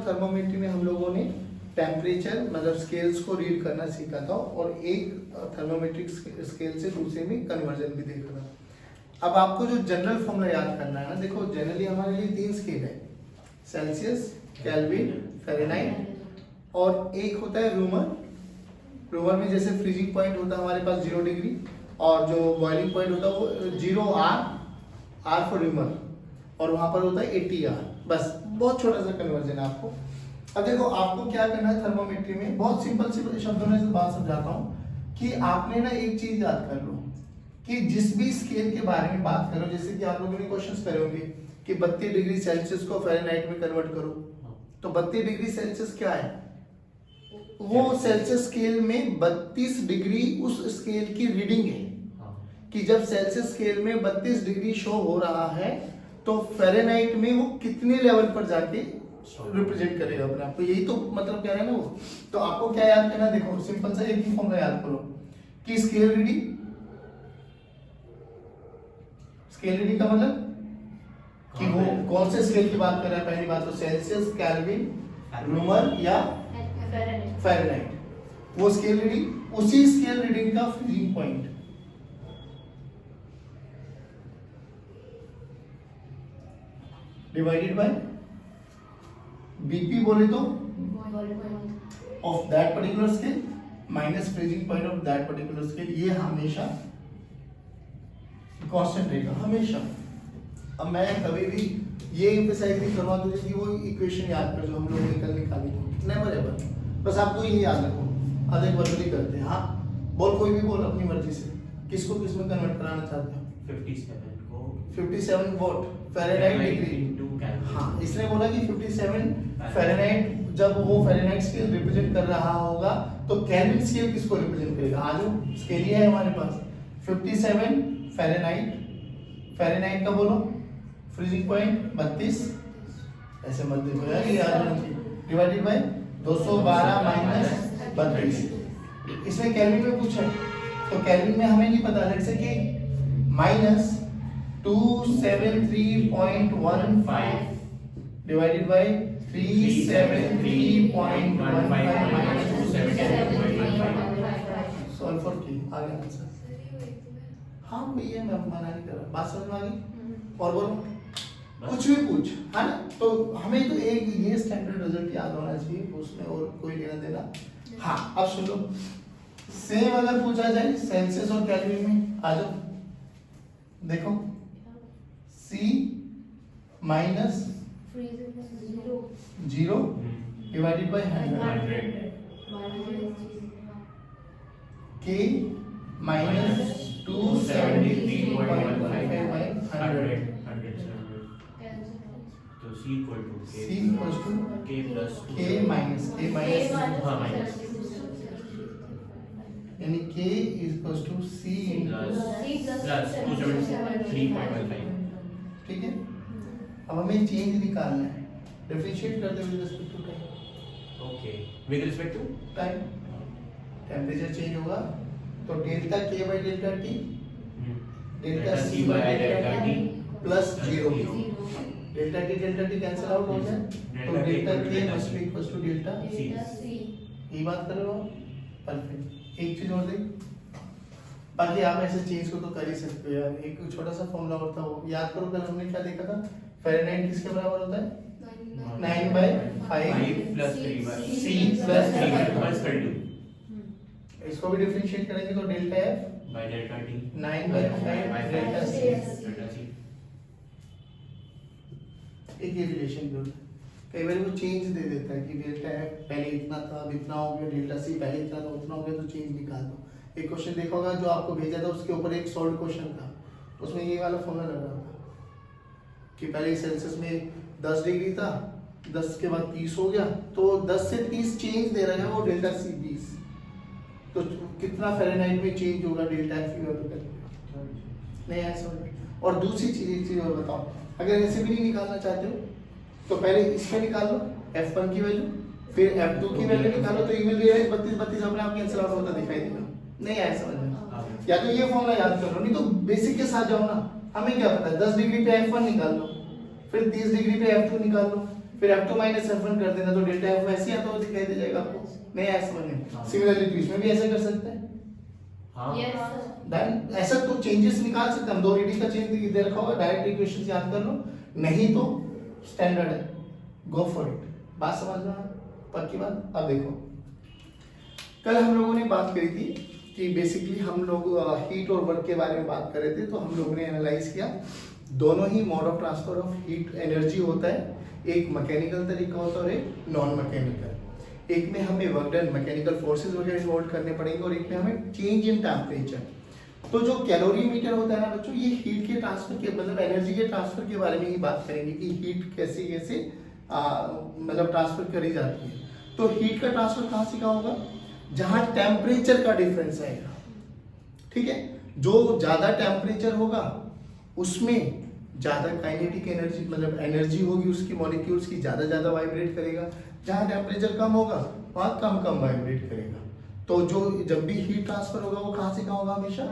Thermometry में हम लोगों ने टेम्परेचर मतलब स्केल्स को रीड करना सीखा था और एक थर्मोमेट्रिक स्केल से दूसरे में कन्वर्जन भी देखा था। अब आपको जो जनरल फॉर्मूला याद करना है ना, देखो जनरली हमारे लिए 3 स्केल है, सेल्सियस, केल्विन, फ़ारेनहाइट और एक होता है रूमर। रूमर में जैसे फ्रीजिंग पॉइंट होता है हमारे पास 0 डिग्री और जो बॉइलिंग पॉइंट होता है वो 0 आर फॉर रूमर और वहां पर होता है 80 आर। बस बहुत छोटा सा कन्वर्जन है आपको। अब देखो आपको क्या करना है थर्मोमेट्री में, बहुत सिंपल शब्दों में बात समझाता हूँ कि आपने ना एक चीज याद कर लो कि जिस भी स्केल के बारे में बात करो, जैसे कि आप लोगों ने क्वेश्चंस करे होंगे कि 32 डिग्री सेल्सियस को फ़ारेनहाइट में कन्वर्ट करो, तो 32 डिग्री सेल्सियस क्या है, वो सेल्सियस स्केल में 32 डिग्री उस स्केल की रीडिंग है कि जब सेल्सियस स्केल में 32 डिग्री शो हो रहा है तो फ़ारेनहाइट में वो कितने लेवल पर जाके रिप्रेजेंट करेगा अपने आप को, यही तो मतलब कह रहे हैं ना वो। तो आपको क्या याद करना, देखो सिंपल सा एक ही फॉर्मूला याद करो कि स्केल रीडिंग का मतलब कि वो कौन से स्केल की बात कर रहा है। पहली बात तो सेल्सियस, केल्विन, रूमर या फ़ारेनहाइट, वो स्केल रीडिंग, उसी स्केल रीडिंग का freezing point divided by BP बोले तो of that particular scale minus freezing point of that particular scale. ये हमेशा कांस्टेंट रहेगा हमेशा। अब मैं कभी भी ये एम्फसाइज नहीं करवा दूं कि वो इक्वेशन याद कर जो हम लोग ने कल निकाली, नेवर एवर। बस आपको ये याद रखो, अधिक बदली करते हैं। हाँ बोल, कोई भी बोल अपनी मर्जी से, किसको किस में कन्वर्ट कराना चाहते हो? 57 को 57 वॉट फ़ारेनहाइट डिग्री। हाँ इसने बोला कि 57 फ़ारेनहाइट, जब वो फ़ारेनहाइट स्केल रिप्रेजेंट कर रहा होगा तो केल्विन स्केल किसको रिप्रेजेंट करेगा? आज स्केल ही है हमारे पास 57 फ़ारेनहाइट का बोलो फ्रीजिंग पॉइंट 32, ऐसे मत देखो यार, ये याद डिवाइडेड बाय 212 माइनस 32। इसमें केल्विन में पूछा तो केल्विन में हमें नहीं पता, लेट्स से कि minus 273.15 divided by 373.15 minus 273.15 solve for की आ गया आंसर। हाँ भैया मैं मना नहीं कर रहा, बात समझ में आ गई? और बोलो कुछ भी पूछ, है ना? तो हमें तो एक ये स्टैंडर्ड रिजल्ट याद होना चाहिए, उसमें और कोई लेना देना। हाँ अब सुनो, सेम अगर पूछा जाए सेल्सियस और केल्विन में, आ जाओ देखो C minus 0 divided by 100 K minus 273.15 by 100। तो C equal to K plus K minus यानी K equals to C plus 273.15। ठीक है। अब हमें चेंज निकालना है, डिफरेंशिएट करते हुए respect to time. Okay, with respect to time, temperature change होगा तो delta K by delta T, delta C by delta T plus 0। Delta T cancel out हो जाए तो delta K must be equals to delta C। ये बात कर रहे हो? परफेक्ट। एक चीज और देख, बाकी आप ऐसे चीज को तो कर ही सकते हो यार। एक छोटा सा फॉर्मूला और था, वो याद करो, कल हमने क्या देखा था? फ़ारेनहाइट किसके बराबर होता है? 9/5 प्लस 3 C प्लस 3 प्लस 32। इसको भी डिफरेंशिएट करेंगे तो delta F bye delta T 9/5 delta C। Delta C एक ही रिलेशन भी होता है। कई बार वो चेंज दे देता है कि डेल्टा F पहले इतना था अब इतना हो गया, डेल्टा C पहले इतना था उतना हो गया, तो चेंज निकाल दो। एक क्वेश्चन देखा होगा जो आपको भेजा था, उसके ऊपर एक सॉल्व क्वेश्चन था, उसमें ये वाला फॉर्मूला लग रहा था कि पहले सेल्सियस में 10 डिग्री था, 10 के बाद 30 हो गया, तो 10 से 30 चेंज दे रहा है वो डेल्टा C 20, तो कितना फ़ारेनहाइट में चेंज होगा डेल्टा F नहीं आया समझ। और दूसरी चीज और बताओ, अगर ऐसे भी नहीं निकालना चाहते हो तो पहले इसमें निकाल लो F1 की वैल्यू, फिर F2 की वैल्यू निकालो तो इवन ये 32 अपने आप कैंसिल आउट होता दिखाई देगा। नहीं आया समझ में? या तो ये फॉर्मूला याद कर लो, नहीं तो बेसिक के साथ जाओ ना। हमें क्या पता है 10 डिग्री पे F1 निकाल लो, फिर 30 डिग्री पे F2 निकाल लो, फिर F2 माइनस F1 कर देना तो डेल्टा F ऐसे आता हुआ दिखाई दे जाएगा आपको, नहीं आया समझ में? सिमिलरली तो इसमें भी ऐसे कर सकते हैं। हाँ देन ऐसा तो चेंजेस निकाल सकते हैं हम, दो रीडिंग का चेंज दे रखा होगा, डायरेक्ट इक्वेशन याद कर लो, नहीं तो स्टैंडर्ड है, गो फॉर इट। बात समझ में पक्की बात? अब देखो कल हम लोगों ने बात करी थी कि बेसिकली हम लोग हीट और वर्क के बारे में बात कर रहे थे, तो हम लोगों ने एनालाइज किया दोनों ही mode of transfer of heat energy होता है, एक मैकेनिकल तरीका होता है और एक नॉन मैकेनिकल। एक में हमें वर्क डन मैकेनिकल फोर्सेस वगैरह होल्ड करने पड़ेंगे और एक में हमें चेंज इन टेम्परेचर। तो जो कैलोरीमीटर होता है ना बच्चों, ये हीट के ट्रांसफर के मतलब एनर्जी के ट्रांसफर के बारे में ही बात करेंगे कि हीट कैसे कैसे मतलब ट्रांसफर करी जाती है। तो हीट का ट्रांसफर कहाँ से कहाँ होगा? जहाँ टेम्परेचर का डिफरेंस आएगा, ठीक है। जो ज्यादा टेम्परेचर होगा उसमें ज्यादा काइनेटिक एनर्जी मतलब एनर्जी होगी, उसकी मॉलिक्यूल्स की ज्यादा वाइब्रेट करेगा। जहाँ टेम्परेचर कम होगा वहाँ कम वाइब्रेट करेगा। तो जो जब भी हीट ट्रांसफर होगा वो कहाँ से कहाँ होगा? हमेशा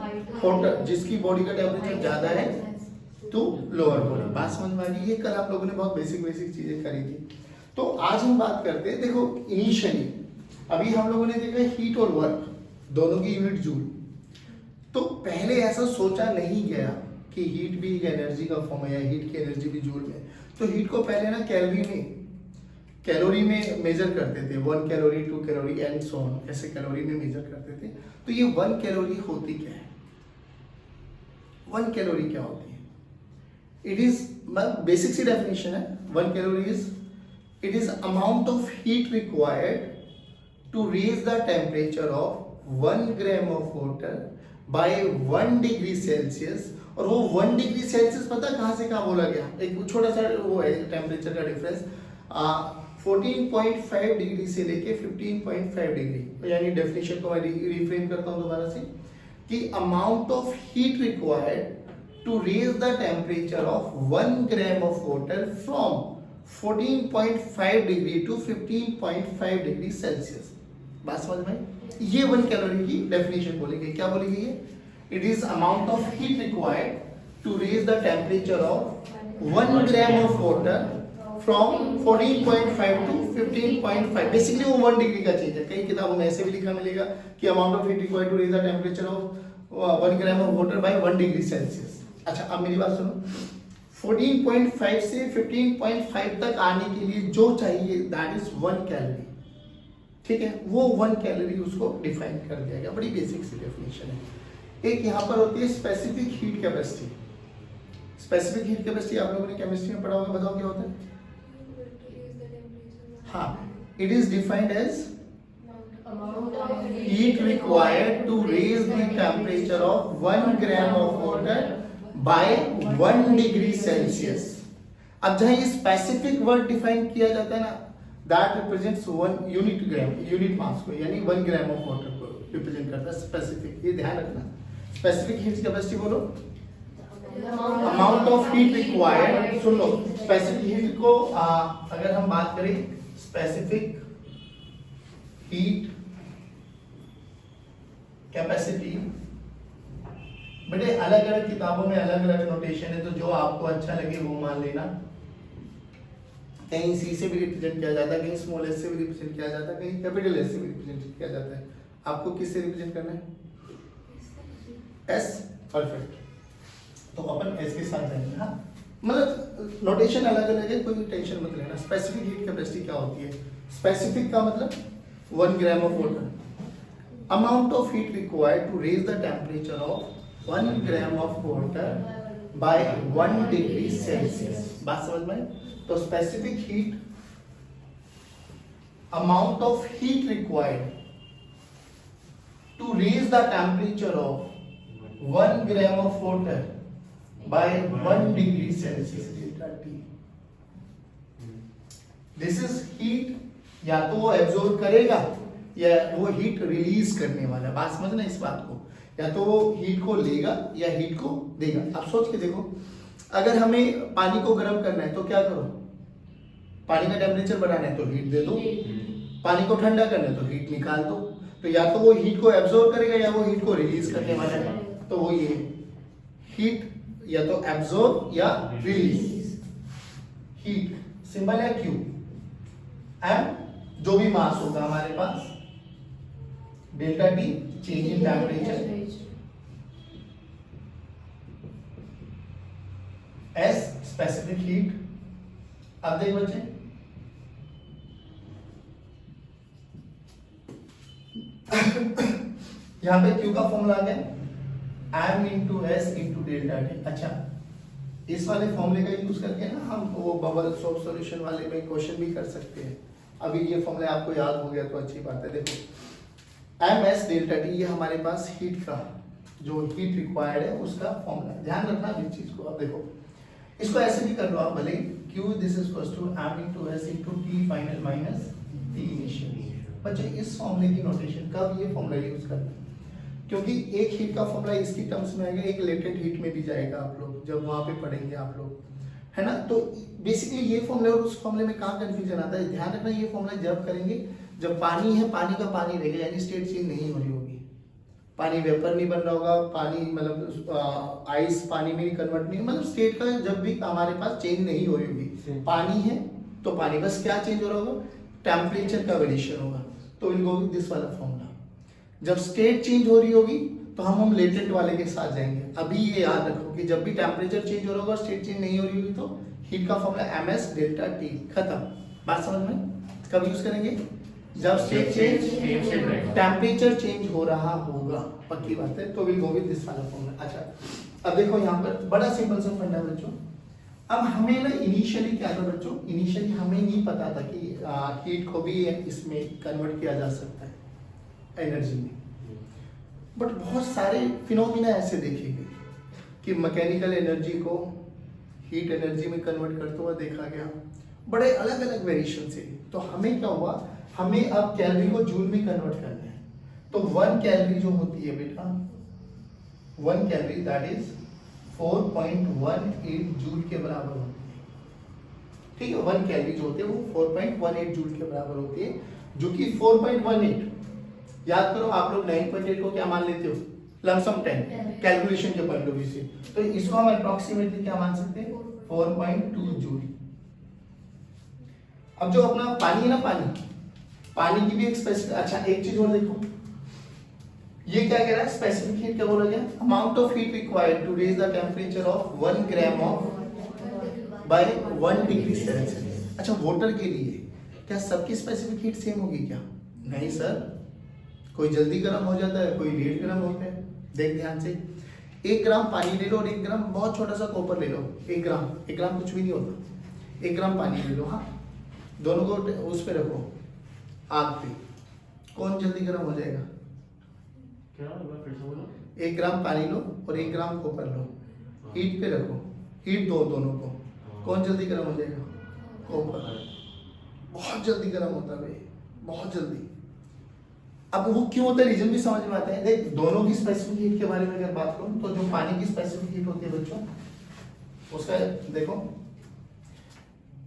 हॉटर, जिसकी बॉडी का टेम्परेचर ज्यादा है तो लोअर बॉडी। बात समझ में आ गई? ये कल आप लोगों ने बहुत बेसिक चीजें करी थी। तो आज हम बात करते हैं, देखो इनिशियली अभी हम लोगों ने देखा हीट और वर्क दोनों की यूनिट जूल। तो पहले ऐसा सोचा नहीं गया कि हीट भी एक एनर्जी का फॉर्म है या हीट की एनर्जी भी जूल में। तो हीट को पहले ना कैलोरी में मेजर करते थे, 1 calorie 2 calorie and so on, ऐसे कैलोरी में मेजर करते थे। तो ये 1 कैलोरी होती क्या है? 1 कैलोरी क्या होती है? इट इज बेसिक सी डेफिनेशन है। 1 calorie it is amount of heat required to raise the temperature of 1 gram of water by 1 degree Celsius। और वो 1 डिग्री सेल्सियस पता कहाँ से कहाँ बोला गया? एक छोटा सा वो है टेम्परेचर का डिफरेंस, 14.5 डिग्री से लेके 15.5 डिग्री। यानी डेफिनेशन को मैं रिफ्रेम करता हूँ दोबारा से कि amount of heat required to raise the temperature of 1 gram of water from 14.5 degree to 15.5 degree Celsius. बात समझ में? ये 1 कैलोरी की डेफिनेशन बोली गई। क्या बोली गई है? It is amount of heat required to raise the temperature of 1 gram of water from 14.5 to 15.5। Basically वो 1 डिग्री का चीज है। कई किताबों में ऐसे भी लिखा मिलेगा कि amount of heat required to raise the temperature of 1 gram of water by 1 degree Celsius. अच्छा अब मेरी बात सुनो, 14.5 से 15.5 तक आने के लिए जो चाहिए दैट इज 1 कैलोरी, ठीक है। वो 1 कैलोरी उसको डिफाइन कर दिया गया। बड़ी बेसिक सी डेफिनेशन है। एक यहाँ पर होती है specific heat capacity. Specific heat capacity आप लोगों ने केमिस्ट्री में पढ़ा होगा, बताओ क्या होता है? हाँ, it is defined as heat required to raise the temperature of 1 gram of water by 1 degree Celsius। अब जहाँ ये स्पेसिफिक वर्ड डिफाइन किया जाता है ना, that represents 1 unit gram, unit mass को, यानी 1 ग्राम ऑफ वाटर को रिप्रेजेंट करता है स्पेसिफिक। ये ध्यान रखना। स्पेसिफिक हीट कैपेसिटी बोलो, amount of heat required. Soon low, specific heat को अगर हम बात करें, स्पेसिफिक हीट कैपेसिटी, बेटे अलग अलग किताबों में अलग अलग नोटेशन है, तो जो आपको अच्छा लगे वो मान लेना। कहीं सी से भी रिप्रेजेंट किया जाता है, कहीं स्मॉल एस से भी रिप्रेजेंट किया जाता है, कहीं कैपिटल एस से भी रिप्रेजेंट किया जाता है। आपको किस से रिप्रेजेंट करना है? एस। परफेक्ट। तो अपन एस के साथ जाएंगे। हाँ, मतलब नोटेशन अलग अलग है, कोई टेंशन मत लेना। स्पेसिफिक हीट कैपेसिटी क्या होती है? स्पेसिफिक का मतलब 1 gram of water, amount of heat required to raise the temperature of 1 gram of water by 1 degree Celsius। बात समझ में? तो specific heat, amount of heat required to raise the temperature of 1 gram of water by 1 degree Celsius delta T। This is heat, या तो वो absorb करेगा या वो हीट रिलीज करने वाला। बात समझना इस बात को, या तो वो हीट को लेगा या हीट को देगा। आप सोच के देखो, अगर हमें पानी को गर्म करना है तो क्या करो? पानी का टेम्परेचर बढ़ाना है तो हीट दे दो, पानी को ठंडा करना है तो हीट निकाल दो। तो या तो वो हीट को एब्जॉर्ब करेगा या वो हीट को रिलीज करने वाला है। तो वो ये हीट या तो एब्जॉर्ब या रिलीज। हीट सिंबल है क्यू, एम जो भी मास होगा हमारे पास, delta T change in temperature, S specific heat. अब देख बच्चे, यहां पे क्यू का फॉर्मूला आ गया m into s into delta T. अच्छा, इस वाले फॉर्मूले का यूज करके ना हम वो बबल सॉल्व सॉल्यूशन वाले में क्वेश्चन भी कर सकते हैं। अभी ये फॉर्मूला आपको याद हो गया तो अच्छी बात है। देखो एम एस डेल्टा टी ये हमारे पास हीट का जो हीट रिक्वायर्ड है उसका फॉर्मूला है, ध्यान रखना इस चीज को। अब देखो इसको ऐसे भी कर लो आप भले, Q this is equals to m into s into T final minus T initial. बच्चे इस फॉर्मूले की नोटेशन कब ये फॉर्मूला यूज करना है, क्योंकि एक हीट का फॉर्मूला इसकी टर्म्स में आएगा, एक लेटेंट हीट में भी जाएगा आप लोग जब वहां पे पढ़ेंगे आप लोग, है ना। तो बेसिकली ये फॉर्मूला और उस फॉर्मूले में कहाँ कंफ्यूजन आता है, ध्यान रखना। ये फॉर्मूला जब करेंगे जब पानी है, पानी का पानी रहेगा, यानी स्टेट चेंज नहीं हो रही होगी, पानी वेपर नहीं बन रहा होगा, पानी मतलब आइस पानी में कन्वर्ट नहीं, मतलब स्टेट का जब भी हमारे पास चेंज नहीं हो रही होगी, पानी है तो पानी बस क्या चेंज हो रहा होगा, टेम्परेचर का वेरिएशन होगा। तो विल गो विद दिस वाला फॉर्मूला। जब स्टेट चेंज हो रही होगी तो हम लेटेंट वाले के साथ जाएंगे। अभी ये याद रखो कि जब भी टेम्परेचर चेंज हो रहा होगा, स्टेट चेंज नहीं हो रही होगी, तो हीट का formula M S delta T, खत्म। बात समझ में? कब यूज करेंगे, जब स्टेट चेंज टेम्परेचर चेंज हो रहा होगा, पक्की बात है। तो विल गो विद दिस वाला फॉर्मूला। अच्छा, अब देखो यहाँ पर बड़ा सिंपल सा फंडा बच्चों। अब हमें ना इनिशियली क्या था बच्चों, इनिशियली हमें नहीं पता था कि हीट को भी इसमें कन्वर्ट किया जा सकता है एनर्जी में, बट बहुत सारे फिनोमिना ऐसे देखे गए कि मैकेनिकल एनर्जी को हीट एनर्जी में कन्वर्ट करते हुआ देखा गया, बड़े अलग अलग वेरिएशन से। तो हमें क्या हुआ, हमें अब कैलोरी को जूल में कन्वर्ट करना है। तो 1 कैलोरी जो होती है बेटा, 1 कैलोरी दैट इज 4.18 जूल के बराबर होती है। ठीक है, 1 कैलोरी जो होती है वो 4.18 जूल के बराबर होती है, जो कि 4.18, याद करो आप लोग 9.8 को क्या मान लेते हो, लमसम 10 कैलकुलेशन के पॉइंट ऑफ व्यू से। तो इसको हम अप्रोक्सीमेटली क्या मान सकते हैं, 4.2 जूल। अब जो अपना पानी है ना, पानी की भी एक स्पेसिफिक, अच्छा एक चीज और देखो, ये क्या कह रहा है, स्पेसिफिक हीट क्या बोला गया, amount of heat required to raise the temperature of 1 gram of by 1 degree Celsius. अच्छा, वाटर के लिए क्या सबकी स्पेसिफिक हीट सेम होगी क्या, नहीं सर, कोई जल्दी गर्म हो जाता है, कोई लेट गर्म होता है। देख ध्यान से, 1 ग्राम पानी ले लो और 1 ग्राम बहुत छोटा सा कॉपर ले लो, 1 ग्राम कुछ भी नहीं होता, 1 ग्राम पानी ले लो, हाँ, दोनों को उस पे रखो आग पे, कौन जल्दी गर्म हो जाएगा, क्या फिर से बोलो, 1 ग्राम पानी लो और 1 ग्राम कॉपर लो, हीट पे रखो, हीट दो दोनों को, कौन जल्दी गर्म हो जाएगा, कॉपर, बहुत जल्दी गर्म होता है भाई, बहुत जल्दी। अब वो क्यों होता है, रीजन भी समझ में आता है। देख, दोनों की स्पेसिफिक हीट के बारे में अगर बात करूं तो जो पानी की स्पेसिफिक हीट होती है बच्चों, उसका देखो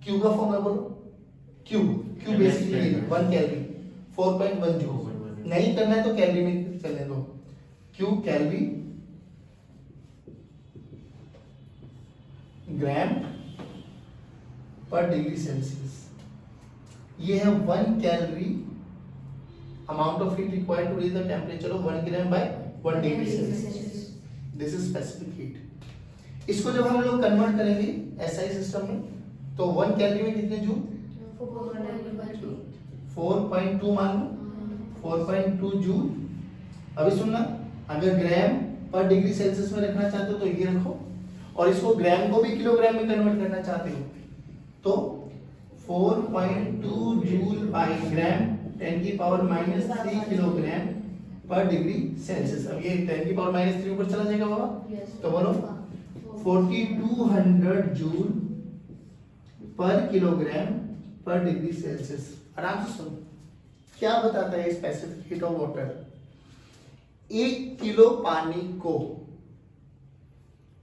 Q का फॉर्मूला बोलो, Q बेसिकली 1 कैलोरी 4.1 जूल। नहीं करना है तो कैलोरी में चलने दो, Q कैलोरी ग्राम पर डिग्री सेल्सियस। ये है 1 calorie amount of heat required to raise the temperature of 1 gram by 1 degree Celsius. This is specific heat. इसको जब हम लोग कन्वर्ट करेंगे SI सिस्टम में, तो 1 कैलोरी में कितने जूल, 4.2 मान लो, 4.2 जूल। अभी सुनना, अगर ग्राम पर डिग्री सेल्सियस में रखना चाहते हो तो ये रखो, और इसको ग्राम को भी किलोग्राम में कन्वर्ट करना चाहते हो तो 4.2 जूल बाई ग्राम 10 की पावर -3 किलोग्राम पर डिग्री सेल्सियस। अब ये 10 की पावर -3 ऊपर चला जाएगा बाबा, तो बोलो 4200 जूल पर किलोग्राम पर डिग्री सेल्सियस। आराम से सुनो, क्या बताता है specific heat of water, 1 kilo पानी को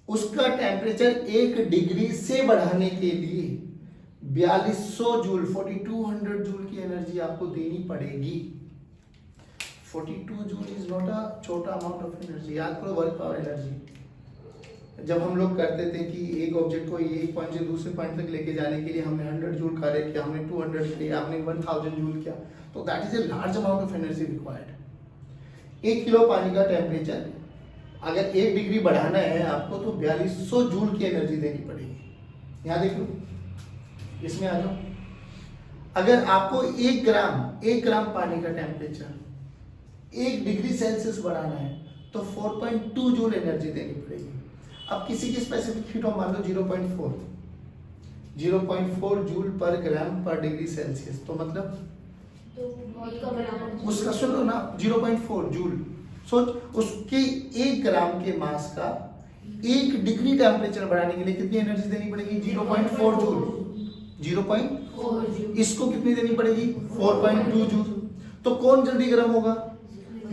उसका टेम्परेचर 1 डिग्री से बढ़ाने के लिए 4200 जूल 4200 जूल की एनर्जी आपको देनी पड़ेगी। 42 जूल इज नॉट अ छोटा अमाउंट ऑफ एनर्जी, याद करो वर्क पावर एनर्जी, जब हम लोग करते थे कि एक ऑब्जेक्ट को एक पॉइंट से दूसरे पॉइंट तक लेके जाने के लिए हमने 100 जूल कार्य किया, हमने 200 किया, हमने 1000 जूल किया, तो that is a large amount of energy required. 1 kilo पानी का टेम्परेचर अगर 1 डिग्री बढ़ाना है आपको तो 4200 जूल की एनर्जी देनी पड़ेगी। यहाँ देख लो, इसमें आ जाओ, अगर आपको 1 ग्राम पानी का टेम्परेचर 1 डिग्री सेल्सियस बढ़ाना है तो 4.2 जूल एनर्जी देनी पड़ेगी। अब किसी की स्पेसिफिक हीट मान लो 0.4 जूल पर ग्राम पर डिग्री सेल्सियस, तो मतलब उसका सुनो ना 0.4 जूल, सोच उसके 1 ग्राम के मास का 1 डिग्री टेम्परेचर बढ़ाने के लिए कितनी एनर्जी देनी पड़ेगी? 0.4 जूल। 0.4 इसको कितनी देनी पड़ेगी? 4.2 जूल। तो कौन जल्दी गर्म होगा?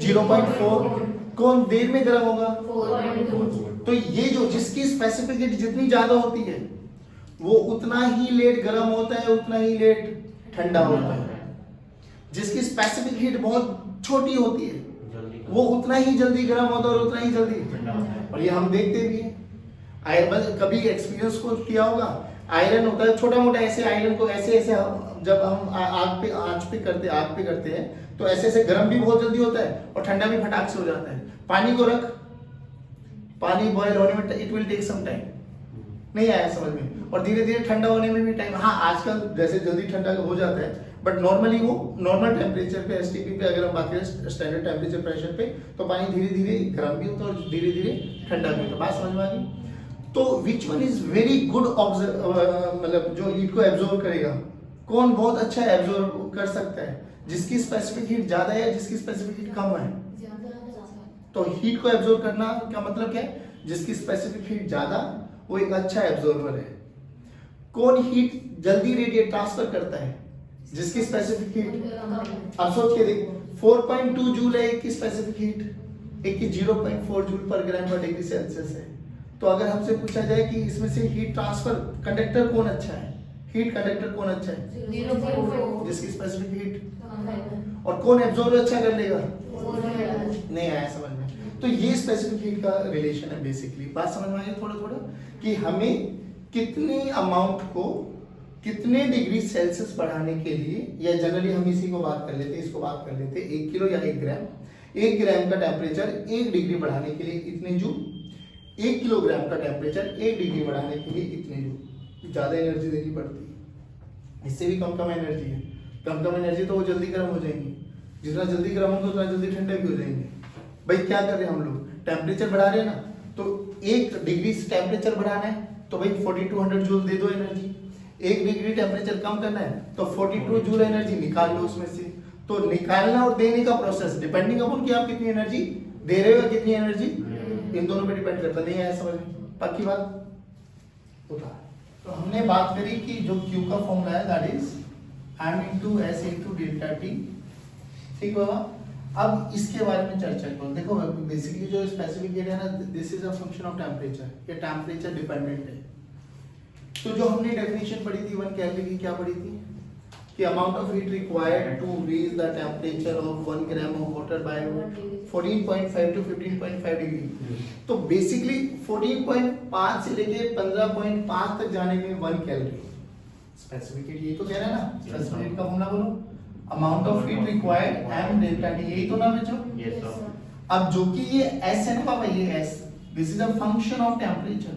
0.4। कौन देर में गर्म होगा? 4.2। तो ये जो जिसकी स्पेसिफिक हीट जितनी ज्यादा होती है वो उतना ही लेट गर्म होता है, उतना ही लेट ठंडा होता है। जिसकी स्पेसिफिक हीट बहुत छोटी होती है वो उतना ही जल्दी गर्म होता है और उतना ही जल्दी ठंडा होता है। और ये हम देखते भी हैं, कभी एक्सपीरियंस को किया होगा, आयरन होता है छोटा मोटा, ऐसे आयरन को ऐसे जब हम आग पे करते हैं तो ऐसे ऐसे गर्म भी बहुत जल्दी होता है और ठंडा भी फटाक से हो जाता है। पानी को रख, पानी बॉयल होने में it will take some time, नहीं आया समझ में, और धीरे धीरे ठंडा होने में भी टाइम। हाँ आजकल जैसे जल्दी ठंडा हो जाता है, बट नॉर्मली वो नॉर्मल टेम्परेचर पे एसटीपी पे अगर हम बात करें स्टैंडर्ड टेम्परेचर प्रेशर पे, तो पानी धीरे धीरे गर्म भी होता है और धीरे धीरे ठंडा भी होता है। बात समझ में आ गई? तो which one is very good मतलब जो हीट को एब्जॉर्ब करेगा, कौन बहुत अच्छा एब्जॉर्ब कर सकता है? जिसकी स्पेसिफिक हीट ज्यादा है, जिसकी स्पेसिफिक हीट कम है। तो हीट को एब्जॉर्ब करना का मतलब क्या है? जिसकी स्पेसिफिक हीट ज्यादा वो एक अच्छा एब्जॉर्बर है। कौन हीट जल्दी रेडिएट ट्रांसफर करता है? जिसकी स्पेसिफिक हीट, अब सोच के देख, 4.2 जूल है एक की स्पेसिफिक हीट, एक की 0.4 जूल पर ग्राम पर डिग्री सेल्सियस है। तो अगर हमसे पूछा जाए कि इसमें से हीट ट्रांसफर कंडक्टर कौन अच्छा है, हीट कंडक्टर कौन अच्छा है? 0.4 जिसकी स्पेसिफिक हीट। और कौन एब्जॉर्ब अच्छा कर लेगा? नहीं आया समझ में? तो ये स्पेसिफिक हीट का रिलेशन है बेसिकली। बात समझ में आई थोड़ा थोड़ा कि हमें कितने अमाउंट को कितने डिग्री सेल्सियस बढ़ाने के लिए, या जनरली हम इसी को बात कर लेते हैं, इसको बात कर लेते हैं 1 किलो या 1 ग्राम का टेम्परेचर 1 डिग्री बढ़ाने के लिए इतने जूल, 1 किलोग्राम का टेम्परेचर 1 डिग्री बढ़ाने के लिए इतने जूल। ज्यादा एनर्जी देनी पड़ती है, इससे भी कम एनर्जी है। कम एनर्जी तो वो जल्दी गर्म हो जाएंगी, जितना जल्दी गर्म होंगे उतना जल्दी ठंडे भी हो जाएंगे। भाई क्या कर रहे हैं हम लोग? टेम्परेचर बढ़ा रहे हैं ना, तो 1 डिग्री टेम्परेचर बढ़ाना है तो भाई 4200 जूल दे दो एनर्जी। 1 डिग्री टेम्परेचर कम करना है तो 42 जूल एनर्जी निकाल लो उसमें से। तो निकालना और देने का प्रोसेस डिपेंडिंग अपॉन कि आप कितनी एनर्जी दे रहे हो या कितनी एनर्जी, इन दोनों पे डिपेंड करता। नहीं आया समझ में? पक्की बात होता है। तो हमने बात करी कि जो Q का फॉर्मूला है that is m into S into delta T, ठीक बाबा। अब इसके बारे में चर्चा करो। देखो बेसिकली जो स्पेसिफिक हीट है ना, this is a function of temperature, ये टेम्परेचर डिपेंडेंट है। तो जो हमने डेफिनेशन पढ़ी थी 1 केल्विन की, क्या पढ़ी थी? कि amount of heat required to raise the temperature of 1 gram of water by 14.5 to 15.5 degree. तो बेसिकली 14.5 से लेके 15.5 तक जाने में 1 केल्विन स्पेसिफिक हीट। ये तो कह रहा है ना, स्पेसिफिक हीट का फॉर्मूला बोलो, amount of heat required m delta T, यही तो ना बच्चों? Yes sir. अब जो कि ये s है ना पापा, ये s, this is a function of temperature.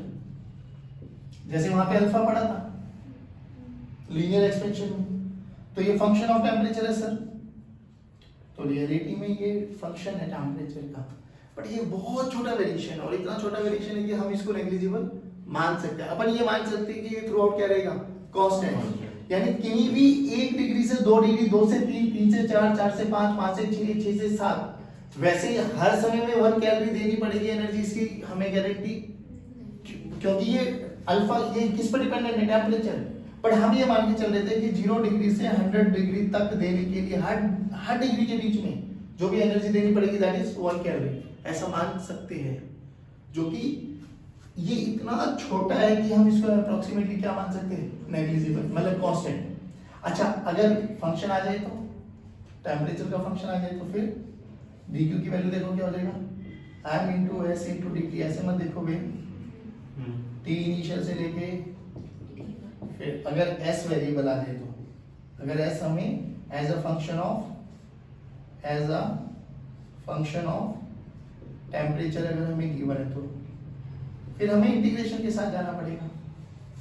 जैसे वहां पे अल्फा पढ़ा था लीनियर एक्सपेंशन में, तो ये फंक्शन ऑफ टेम्परेचर है सर। तो रियलिटी में ये फंक्शन है टेम्परेचर का, बट ये बहुत छोटा वेरिएशन है, और इतना छोटा वेरिएशन है कि हम इसको नेग्लिजिबल मान सकते हैं। अपन ये मान सकते हैं कि ये थ्रू आउट क्या रहेगा? कांस्टेंट। यानी कहीं भी 1 डिग्री से 2 डिग्री, 2 से 3, 3 से 4, 4 से 5, 5 से 6, 6 से 7, वैसे ही हर समय में 1 कैलोरी देनी पड़ेगी एनर्जी, इसकी हमें गारंटी, क्योंकि ये अल्फा ये किस पर डिपेंडेंट है? टेम्परेचर। बट हम ये मान के चल रहे थे कि 0 डिग्री से 100 डिग्री तक देने के लिए हर डिग्री के बीच में जो भी एनर्जी देनी पड़ेगी दैट इज 1 कैलोरी, ऐसा मान सकते हैं। जो कि ये इतना छोटा है कि हम इसको अप्रोक्सीमेटली क्या मान सकते हैं? नेग्लिजिबल, मतलब कांस्टेंट। अच्छा अगर फंक्शन आ जाए तो, टेम्परेचर का फंक्शन आ जाए तो फिर dq की वैल्यू देखो क्या हो जाएगा? m into s into dt। ऐसे मत देखो बे, टी इनिशियल से लेके फिर अगर एस वेरिएबल आ जाए तो अगर एस हमें as a function of temperature अगर हमें गिवन है तो फिर हमें इंटीग्रेशन के साथ जाना पड़ेगा।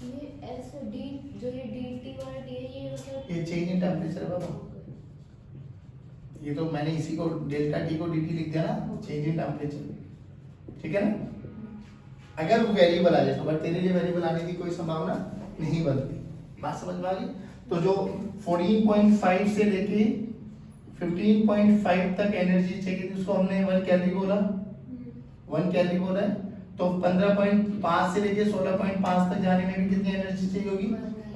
ये एस डी जो ये dt वाला डी है ये मतलब ये चेंज इन टेम्परेचर बाबा, ये तो मैंने इसी को डेल्टा टी को dt लिख दिया ना, चेंज इन टेम्परेचर, ठीक है ना। अगर वो वेरिएबल आ जाए तो बट तेरे लिए वेरिएबल आने की कोई संभावना नहीं बनती, बात समझ में आ गई। तो जो 14.5 से लेके 15.5 तक एनर्जी चाहिए थी उसको हमने 1 कैलोरी बोला, 1 कैलोरी बोला है। तो 15.5 से लेके 16.5 तक जाने में भी कितनी एनर्जी चाहिए होगी,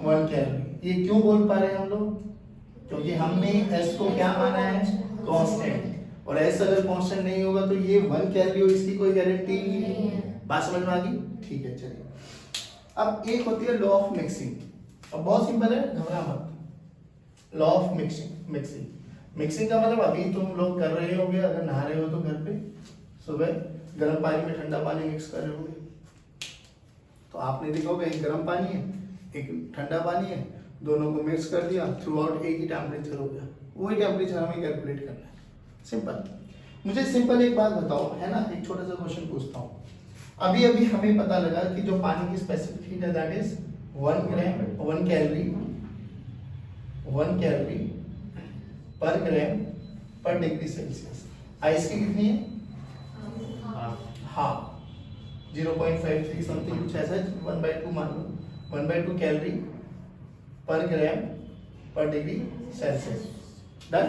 1 कैलोरी। ये क्यों बोल पा रहे हैं हम लोग, क्योंकि हमने एस को क्या माना है, कांस्टेंट, और एस अगर कांस्टेंट नहीं होगा तो ये 1 कैलोरी हो, इसकी कोई गारंटी नहीं है। बात समझ में आ गई, ठीक है। चलिए अब एक होती है लॉ ऑफ मिक्सिंग, और बहुत सिंपल है, घबरा मत। लॉ ऑफ मिक्सिंग का मतलब अभी तुम लोग कर रहे होगे, अगर नहा रहे हो तो घर पे सुबह गर्म पानी में ठंडा पानी मिक्स कर रहे होगे, तो आपने देखा होगा एक गर्म पानी है एक ठंडा पानी है, दोनों को मिक्स कर दिया, थ्रू आउट एक ही टेम्परेचर हो गया, वही टेम्परेचर हमें कैलकुलेट करना है, सिंपल। मुझे सिंपल एक बात बताओ, है ना, एक छोटा सा क्वेश्चन पूछता हूँ। अभी अभी हमें पता लगा कि जो पानी की स्पेसिफिक हीट है दैट इज 1 कैलोरी पर ग्राम पर डिग्री सेल्सियस। आइस की कितनी है, हाफ, 0.53 समथिंग कुछ ऐसा, 1/2 मान लो, 1/2 कैलोरी पर ग्राम पर डिग्री सेल्सियस। डन।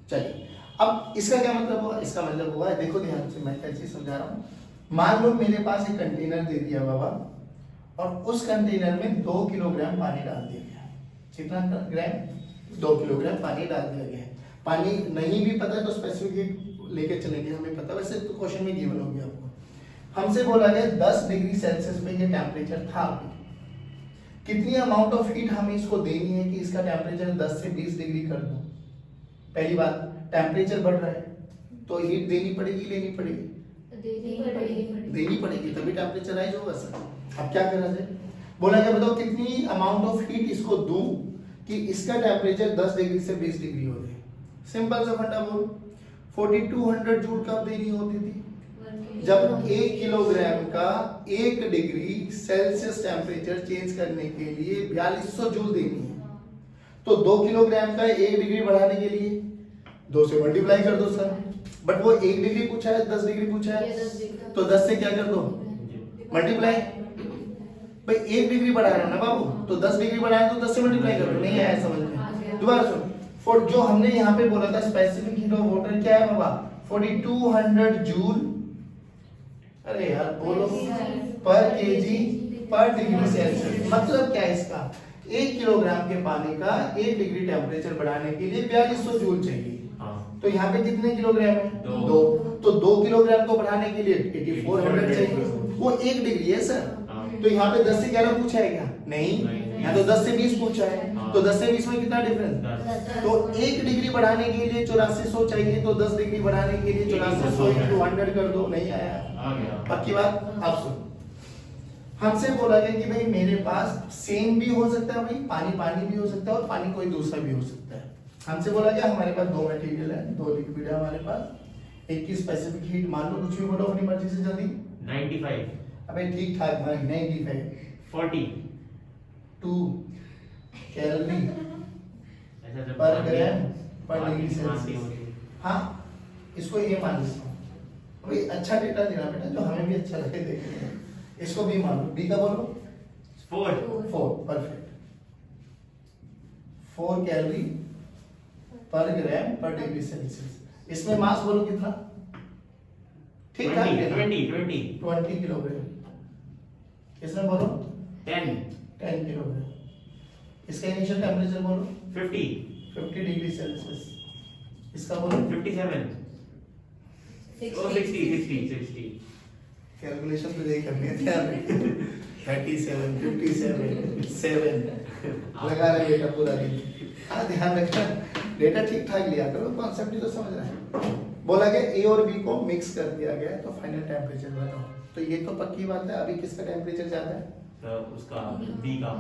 चलिए अब इसका क्या मतलब हुआ, इसका मतलब हुआ, देखो ध्यान से मैं क्या चीज समझा रहा हूँ। मान लो मेरे पास एक कंटेनर दे दिया बाबा, और उस कंटेनर में 2 किलोग्राम पानी डाल दिया गया। कितना ग्राम, 2 किलोग्राम पानी डाल दिया गया है। पानी नहीं भी पता है तो स्पेसिफिक लेके चलेंगे, हमें पता, वैसे तो क्वेश्चन में गिवन हो गया आपको। हमसे बोला गया 10 डिग्री सेल्सियस पे ये टेम्परेचर था। कितनी अमाउंट ऑफ हीट हमें इसको देनी है कि इसका टेम्परेचर 10 से 20 डिग्री कर दो। पहली बात, टेम्परेचर बढ़ रहा है तो हीट देनी पड़ेगी, लेनी पड़ेगी, देनी पड़ेगी, तभी टेम्परेचर राइज होगा सर। अब क्या करा जाए, बोला गया बताओ कितनी अमाउंट ऑफ हीट इसको दूं कि इसका टेम्परेचर 10 डिग्री से 20 डिग्री हो जाए। सिंपल सा फंडा बोल, 4200 जूल कब देनी होती थी, जब 1 किलोग्राम का 1 डिग्री सेल्सियस टेम्परेचर चेंज करने के लिए 4200 जूल देनी है। तो 2 किलोग्राम का 1 डिग्री बढ़ाने के लिए 2 से मल्टीप्लाई कर दो सर, बट वो 1 डिग्री पूछा है, 10 डिग्री पूछा है, तो 10 से क्या कर दो, मल्टीप्लाई। भाई 1 डिग्री बढ़ा रहे हो ना बाबू, तो 10 डिग्री बढ़ाए तो 10 से मल्टीप्लाई कर दो। नहीं आया समझ में, दोबारा सुनो। फॉर जो हमने यहाँ पे बोला था स्पेसिफिक हीट ऑफ वाटर क्या है बाबा, 4200 जूल, अरे यार बोलो, पर केजी पर डिग्री सेल्सियस। मतलब क्या है इसका, 1 किलोग्राम के पानी का 1 डिग्री टेम्परेचर बढ़ाने के लिए 4200 जूल चाहिए। तो यहाँ पे कितने किलोग्राम है, 2। तो 2 किलोग्राम को बढ़ाने के लिए 8400 चाहिए, वो 1 डिग्री है सर। तो यहाँ पे 10 से 11 पूछा है क्या, नहीं, यहाँ तो 10 से 20 पूछा है, तो 10 से 20 में कितना डिफरेंस, तो 1 डिग्री बढ़ाने के लिए 8400 चाहिए, तो 10 डिग्री बढ़ाने के लिए 8400 into 100 कर दो। नहीं आया, पक्की बात। अब सुन, हमसे बोला गया कि भाई मेरे पास सेम भी हो सकता है, भाई पानी पानी भी हो सकता है और पानी कोई दूसरा भी हो सकता है। हमसे बोला गया हमारे पास 2 मटेरियल है, 2 लिक्विड है हमारे पास, एक की स्पेसिफिक हीट मान लो, कुछ भी बोलो अपनी मर्जी से जल्दी। 95, अबे ठीक ठाक भाई, 95, 42 कैलोरी ऐसा जब पर ग्राम पर डिग्री सेल्सियस। सेल्सियस। हाँ, इसको ये मान लेता हूँ भाई, अच्छा डेटा देना बेटा जो हमें भी अच्छा लगे देखने में। इसको भी मान लो, बी का बोलो 4, परफेक्ट, 4 कैलोरी पर ग्राम पर डिग्री सेल्सियस। इसमें मास बोलो कितना, ठीक ठाक 20 किलोग्राम। इसमें बोलो 10 किलोग्राम। इसका इनिशियल टेम्परेचर बोलो 50 डिग्री सेल्सियस। इसका बोलो 57, 60। कैलकुलेशन तो यही करनी है, ध्यान रखिए। 37, 57, 7 लगा रहे बेटा पूरा दिन। हाँ ध्यान रखना, डेटा ठीक ठाक लिया करो, कॉन्सेप्ट ही तो समझना है। बोला गया ए और बी को मिक्स कर दिया गया, तो फाइनल टेम्परेचर बताओ। तो ये तो पक्की बात है। अभी किसका टेम्परेचर ज्यादा है? सर उसका बी का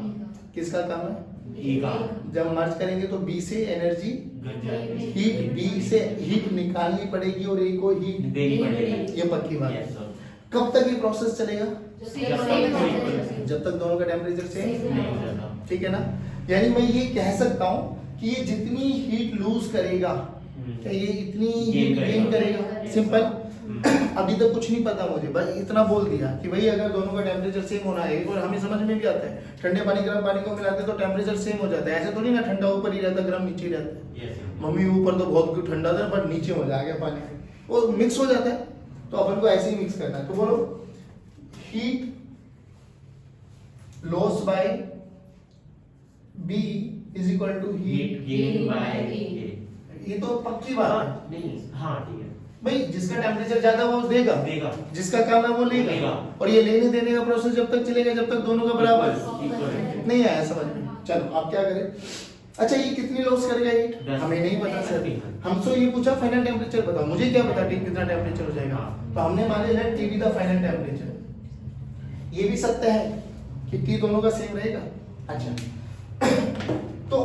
किसका कम है? ई का जब मर्ज करेंगे तो बी से एनर्जी गट जाएगी हीट, बी से हीट निकालनी पड़ेगी और ए को हीट देनी पड़ेगी। ये पक्की बात यस है। सर। कब तक ये प्रोसेस चलेगा? जब जब तक दोनों का टेम्परेचर सेम नहीं हो जाता। ठीक है ना। यानी मैं ये कह सकता हूँ कि ये जितनी हीट लूज करेगा क्या ये इतनी हीट गेन करेगा? सिंपल। अभी तक कुछ नहीं पता मुझे, बस इतना बोल दिया कि भाई अगर दोनों का टेम्परेचर सेम होना है, और हमें समझ में भी आता है ठंडे पानी गर्म पानी को मिलाते हैं तो टेम्परेचर सेम हो जाता है। ऐसे थोड़ी ना ठंडा ऊपर ही रहता है गर्म नीचे ही रहता है। यस मम्मी ऊपर तो बहुत क्यों ठंडा था बट नीचे हो जाएगा पानी, वो मिक्स हो जाता है। तो अपन को ऐसे ही मिक्स करना है। तो बोलो heat loss by B is equal to heat heat. Gain by A. ये तो पक्की बात है नहीं हाँ ठीक है भाई, जिसका टेम्परेचर ज्यादा वो देगा, देगा जिसका कम है वो लेगा। लेगा। और ये लेने देने का प्रोसेस जब तक चलेगा जब तक दोनों का बराबर इक्वल नहीं आया समझ में। चलो आप क्या करें? अच्छा ये कितनी लॉस करेगा हीट? 10। हमें नहीं पता सर। हमसे ये पूछा फाइनल टेम्परेचर बताओ, मुझे क्या पता टी कितना टेम्परेचर हो जाएगा? तो हमने मान लिया T be the final temperature. ये भी सत्य है कि टी दोनों का सेम रहेगा। अच्छा तो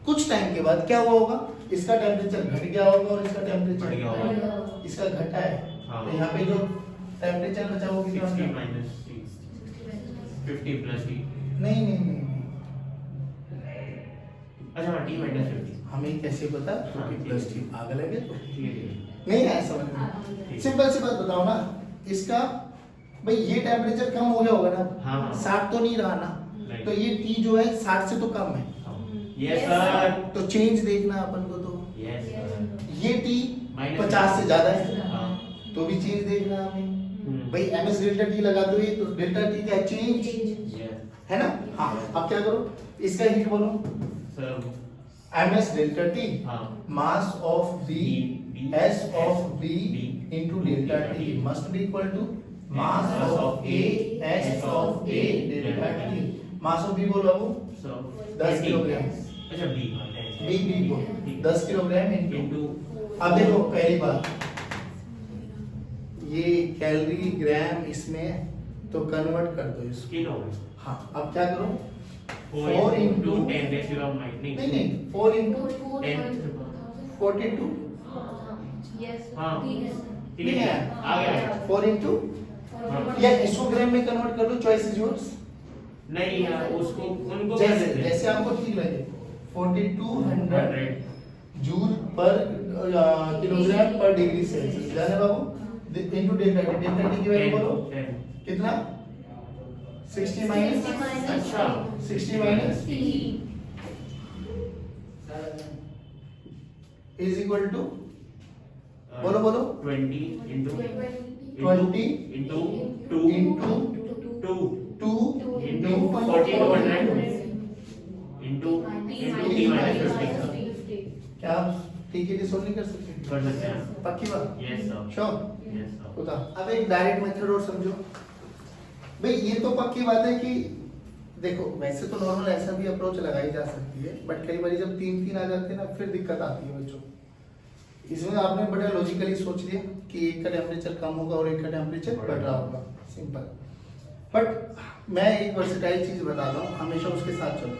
कुछ टाइम के बाद क्या हुआ होगा? इसका टेम्परेचर घट गया होगा और इसका बढ़ टेम्परेचर गया होगा। इसका घटा है। हाँ। तो यहाँ पे जो टेम्परेचर बचा वो कितना 60 होगा? Minus 50 plus T. नहीं नहीं नहीं नहीं। अच्छा हाँ टी माइनस 50। हमें कैसे पता? हाँ, 50 प्लस टी पागल है क्या तो? ठीक है ठीक है। नहीं आया समझ में। ठीक। सिंपल सी बात बताओ ना, इसका भाई ये टेम्परेचर कम हो गया होगा ना? हाँ, हाँ। 60 तो नहीं रहा ना? नहीं। तो ये टी जो है 60 से तो कम है। Yes sir. तो चेंज देखना अपन को। तो यस सर। ये टी Minus 50 से ज्यादा है हाँ। तो भी चेंज देखना हमें। भाई एम एस डेल्टा टी लगा दो, ये तो डेल्टा टी का चेंज यस है ना। हाँ अब क्या करो? इसका हीट बोलो sir. M S delta T हाँ। Mass of B B S of B into delta T must be equal to mass of A S of A delta T. Mass of B बोलो बाबू sir 10 kilogram. अच्छा B B B को 10 kilogram into. Into अब देखो पहली बात, ये calorie ग्राम इसमें तो कन्वर्ट कर दो इसको। किलो। हाँ अब क्या करो? 4 into 10 रेज़ टू माइनस नहीं नहीं 4 इंटू 42 हाँ ठीक नहीं है है। आ गया 4 इंटू या इसको ग्राम में कन्वर्ट कर लो, चॉइस इज योर्स। नहीं यार उसको उनको जैसे जैसे आपको ठीक लगे। 4200 जूल पर किलोग्राम पर डिग्री सेल्सियस। जाने बाबू into delta T. Delta T की वैल्यू बोलो कितना? 60 माइनस अच्छा 60 माइनस इज इक्वल टू बोलो बोलो 20 into 20 into 2 into 2 2 into 4200 into T minus 50 क्या आप ठीक है सोल्व नहीं कर सकते? कर सकते हैं। पक्की बात? Yes sir sure. Yes sir. होता। अब एक डायरेक्ट मेथड और समझो भाई। ये तो पक्की बात है कि देखो वैसे तो नॉर्मल ऐसा भी अप्रोच लगाई जा सकती है बट कई बार जब 3 आ जाते हैं ना फिर दिक्कत आती है बच्चों। इसमें आपने बड़ा लॉजिकली सोच लिया कि एक का टेम्परेचर कम होगा और एक का टेम्परेचर बढ़ रहा होगा, सिंपल। बट मैं एक वर्सेटाइल चीज बताता हूँ, हमेशा उसके साथ चलो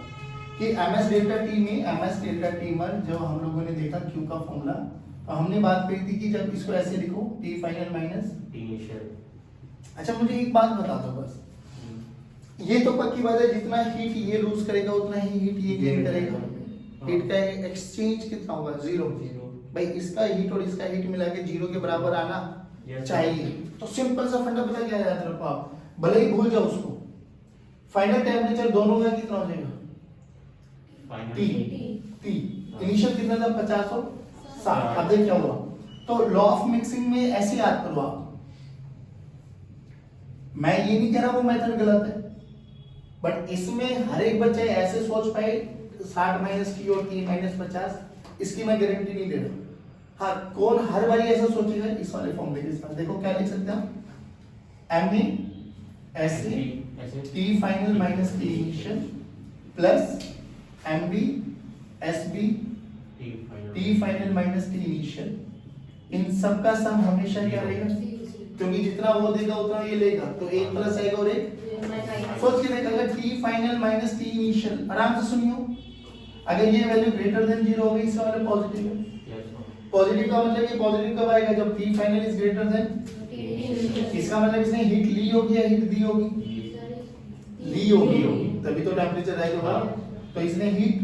कि एम एस डेल्टा टी में एम एस डेल्टा टी में जब हम लोगों ने देखा क्यू का फॉर्मूला तो हमने बात करी थी कि जब इसको ऐसे लिखो T final minus T initial. अच्छा मुझे एक बात बता दो बस, ये तो पक्की बात है जितना हीट ये लूज करेगा उतना ही हीट ये गेन करेगा। हीट का एक्सचेंज कितना होगा? 0। भाई इसका हीट और इसका हीट मिला के 0 के बराबर आना चाहिए। तो सिंपल सा फंडा पता क्या याद रखो आप, भले ही भूल जाओ उसको। फाइनल टेम्परेचर दोनों का कितना हो जाएगा? टी टी इनिशियल कितना था? 50 और 60। अब देख क्या हुआ, तो लॉ ऑफ मिक्सिंग में ऐसे याद करो आप। मैं ये नहीं कह रहा वो मेथड गलत है बट इसमें हर एक बच्चे ऐसे सोच पाए 60 माइनस टी और टी माइनस 50, इसकी मैं गारंटी नहीं दे रहा। हाँ कौन हर बारी ऐसा सोचेगा? इस वाले फॉर्म में देखो क्या लिख सकते हैं? M B S T final minus T initial plus M B S B T final minus T initial. इन सब का सम हमेशा क्या रहेगा? क्योंकि जितना वो देगा उतना ये लेगा, तो एक प्लस आएगा और एक सोच के देखा, अगर T final minus T initial, आराम से सुनियो, अगर ये वैल्यू ग्रेटर देन 0 हो गई इसका मतलब पॉजिटिव है। पॉजिटिव का मतलब ये पॉजिटिव कब आएगा, जब T final is greater than, इसका मतलब इसने हीट ली होगी या हीट दी होगी, ली होगी, तभी तो टेम्परेचर राइज होगा। तो इसने हीट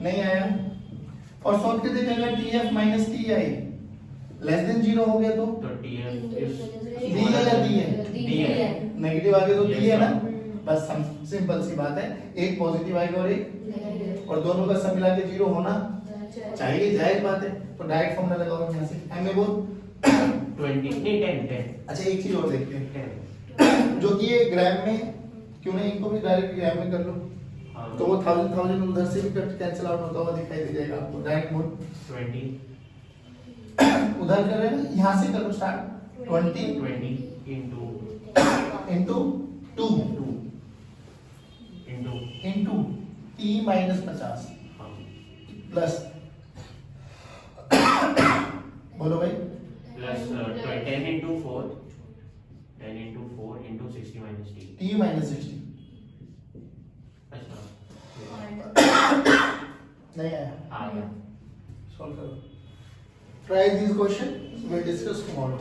नहीं आया। और सोच के देखा, अगर T F minus T I less than 0 हो गया तो डी है या दी है, नेगेटिव आगे तो दी है ना, बस सिंपल सी बात है, एक पॉजिटिव आएगा और एक, और दोनों का सब मिला के 0 होना चाहिए, जायज बात है। तो डायरेक्ट फॉर्मूला लगाओ यहाँ से, एम में बोल 20 नहीं 10 अच्छा एक चीज और देखते हैं, जो कि ये ग्राम में, क्यों नहीं इनको भी डायरेक्ट ग्राम में कर लो, तो वो 1000 उधर से भी कैंसिल आउट होता हुआ दिखाई दे जाएगा आपको। डायरेक्ट बोल 20 उधर कर रहे हैं ना, यहाँ से करो start, 20 into 2 into t minus 50 plus बोलो भाई plus 10 into 4 into 60 minus t t minus 60 अच्छा नहीं आया, आ गया सॉल्व करो, try this question, will discuss tomorrow.